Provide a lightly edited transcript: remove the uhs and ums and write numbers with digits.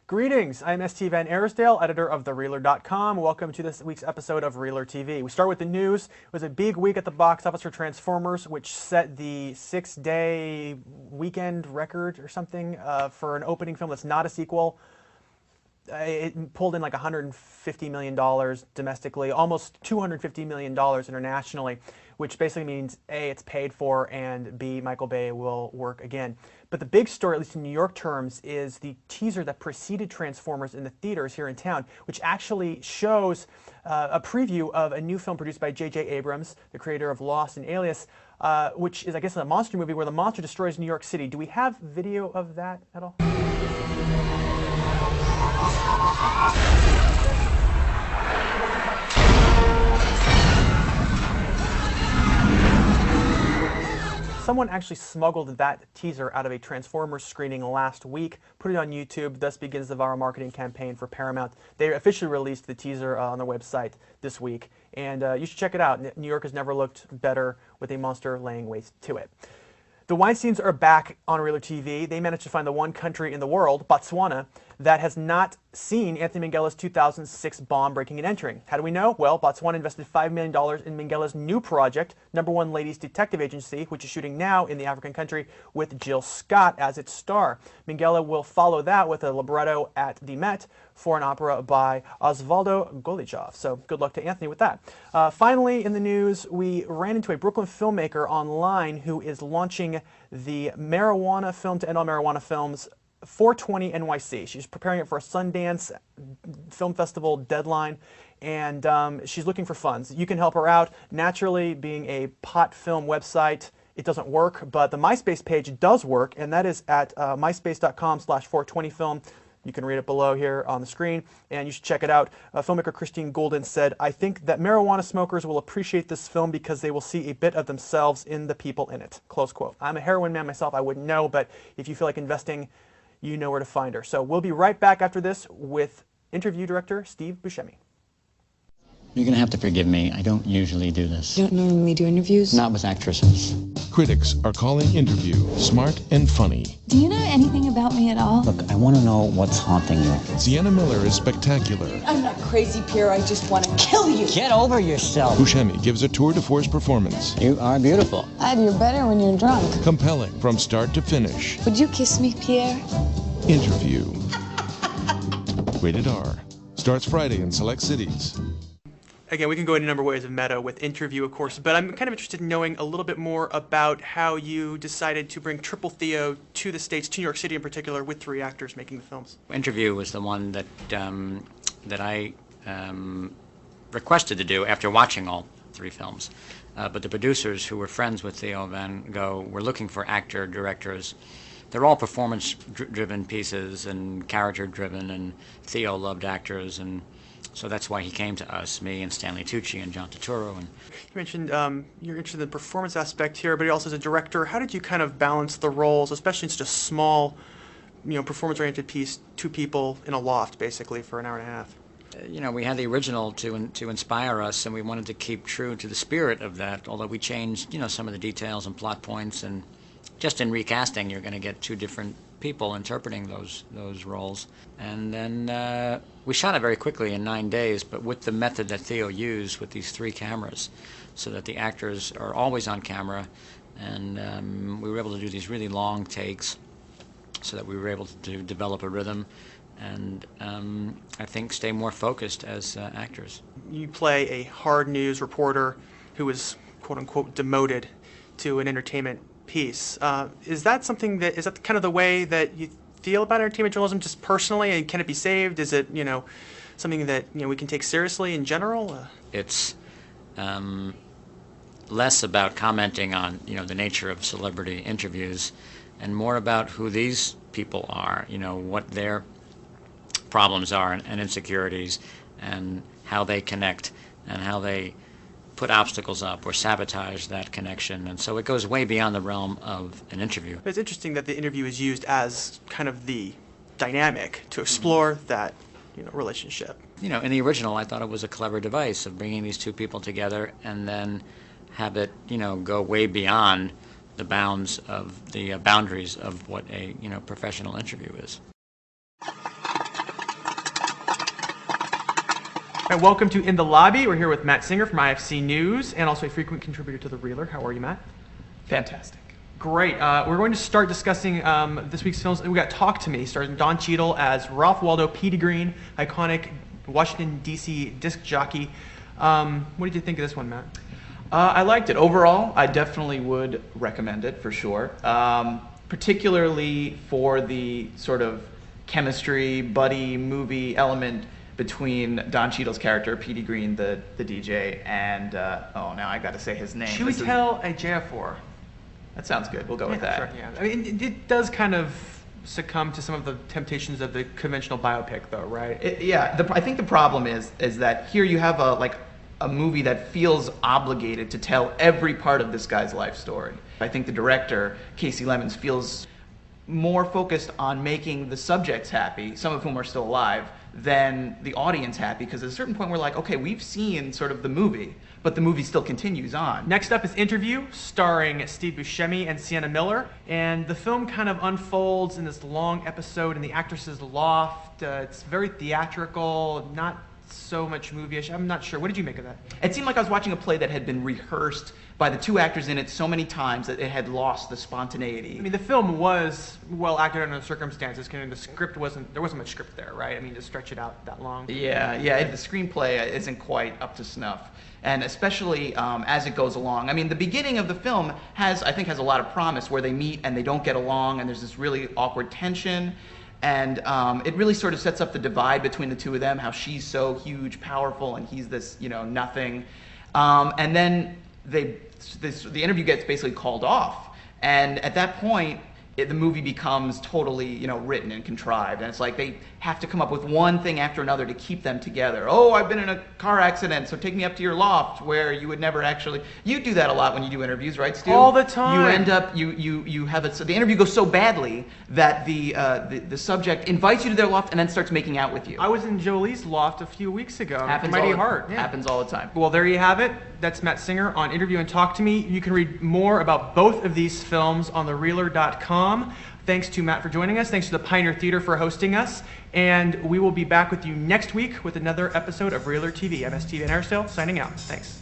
Greetings, I'm St. Van Arisdale, editor of TheReeler.com. Welcome to this week's episode of Reeler TV. We start with the news. It was a big week at the box office for Transformers, which set the 6-day weekend record or something for an opening film that's not a sequel. It pulled in like $150 million domestically, almost $250 million internationally, which basically means A, it's paid for, and B, Michael Bay will work again. But the big story, at least in New York terms, is the teaser that preceded Transformers in the theaters here in town, which actually shows a preview of a new film produced by J.J. Abrams, the creator of Lost and Alias, which is, I guess, a monster movie where the monster destroys New York City. Do we have video of that at all? Someone actually smuggled that teaser out of a Transformers screening last week, put it on YouTube, thus begins the viral marketing campaign for Paramount. They officially released the teaser on their website this week, and you should check it out. New York has never looked better with a monster laying waste to it. The Weinsteins are back on Reeler TV. They managed to find the one country in the world, Botswana, that has not seen Anthony Minghella's 2006 bomb breaking and entering. How do we know? Well, Botswana invested $5 million in Minghella's new project, Number One Ladies Detective Agency, which is shooting now in the African country with Jill Scott as its star. Minghella will follow that with a libretto at the Met for an opera by Osvaldo Golijov. So good luck to Anthony with that. Finally, in the news, we ran into a Brooklyn filmmaker online who is launching the marijuana film to end all marijuana films 420 NYC. She's preparing it for a Sundance Film Festival deadline, and she's looking for funds. You can help her out. Naturally, being a pot film website, it doesn't work, but the MySpace page does work, and that is at myspace.com/420film. You can read it below here on the screen, and you should check it out. Filmmaker Christine Goulden said, "I think that marijuana smokers will appreciate this film because they will see a bit of themselves in the people in it." Close quote. I'm a heroin man myself. I wouldn't know, but if you feel like investing, you know where to find her. So we'll be right back after this with interview director Steve Buscemi. You're going to have to forgive me. I don't usually do this. You don't normally do interviews? Not with actresses. Critics are calling Interview smart and funny. Do you know anything about me at all? Look, I want to know what's haunting you. Sienna Miller is spectacular. I'm not crazy, Pierre. I just want to kill you. Get over yourself. Buscemi gives a tour de force performance. You are beautiful. Ed, you're better when you're drunk. Compelling from start to finish. Would you kiss me, Pierre? Interview. Rated R. Starts Friday in select cities. Again, we can go into a number of ways of meta with interview, of course, but I'm kind of interested in knowing a little bit more about how you decided to bring Triple Theo to the States, to New York City in particular, with 3 actors making the films. Interview was the one that I requested to do after watching all 3 films. But the producers, who were friends with Theo Van Gogh, were looking for actor directors. They're all performance-driven pieces and character-driven, and Theo loved actors, and so that's why he came to us, me and Stanley Tucci and John Turturro. And you mentioned you're interested in the performance aspect here, but also as a director, how did you kind of balance the roles, especially in such a small, performance-oriented piece, 2 people in a loft, basically, for an hour and a half? We had the original to inspire us, and we wanted to keep true to the spirit of that, although we changed, some of the details and plot points, and just in recasting, you're going to get 2 different people interpreting those roles. And then we shot it very quickly in 9 days, but with the method that Theo used with these 3 cameras, so that the actors are always on camera, and we were able to do these really long takes, so that we were able to develop a rhythm and I think stay more focused as actors. You play a hard news reporter who was quote-unquote demoted to an entertainment piece. Is that kind of the way that you feel about entertainment journalism, just personally, and can it be saved? Is it, something that, we can take seriously in general? It's less about commenting on, the nature of celebrity interviews, and more about who these people are, what their problems are and insecurities, and how they connect, and how they put obstacles up or sabotage that connection. And so it goes way beyond the realm of an interview. It's interesting that the interview is used as kind of the dynamic to explore that relationship. In the original, I thought it was a clever device of bringing these 2 people together and then have it, go way beyond the bounds of the boundaries of what a, professional interview is. All right, welcome to In the Lobby. We're here with Matt Singer from IFC News and also a frequent contributor to The Reeler. How are you, Matt? Fantastic. Great. We're going to start discussing this week's films. We got Talk to Me, starring Don Cheadle as Ralph Waldo Petey Green, iconic Washington, D.C. disc jockey. What did you think of this one, Matt? I liked it. Overall, I definitely would recommend it for sure, particularly for the sort of chemistry, buddy movie element between Don Cheadle's character, Petey Green, the DJ, and, now I got to say his name. Chiwetel Ejiofor. That sounds good. We'll go with that. Sure, yeah. I mean, it does kind of succumb to some of the temptations of the conventional biopic, though, right? I think the problem is that here you have a movie that feels obligated to tell every part of this guy's life story. I think the director, Casey Lemons, feels more focused on making the subjects happy, some of whom are still alive, than the audience happy, because at a certain point we're like, okay, we've seen sort of the movie, but the movie still continues on. Next up is Interview, starring Steve Buscemi and Sienna Miller, and the film kind of unfolds in this long episode in the actress's loft. It's very theatrical, not so much movie-ish. I'm not sure. What did you make of that? It seemed like I was watching a play that had been rehearsed by the two actors in it so many times that it had lost the spontaneity. I mean, the film was well acted under the circumstances. The script there wasn't much script there, right? I mean, to stretch it out that long. Yeah, the screenplay isn't quite up to snuff. And especially as it goes along. I mean, the beginning of the film I think has a lot of promise, where they meet and they don't get along, and there's this really awkward tension. And it really sort of sets up the divide between the two of them, how she's so huge, powerful, and he's this, nothing. And then the interview gets basically called off. And at that point, the movie becomes totally, written and contrived. And it's like they have to come up with one thing after another to keep them together. Oh, I've been in a car accident, so take me up to your loft, where you would never actually... You do that a lot when you do interviews, right, Stu? All the time. You end up, you have the interview goes so badly that the subject invites you to their loft and then starts making out with you. I was in Jolie's loft a few weeks ago. Happens Mighty Hard. Yeah. Happens all the time. Well, there you have it. That's Matt Singer on Interview and Talk to Me. You can read more about both of these films on thereeler.com. Thanks to Matt for joining us. Thanks to the Pioneer Theater for hosting us. And we will be back with you next week with another episode of Reeler TV. I'm STV and Airstale signing out. Thanks.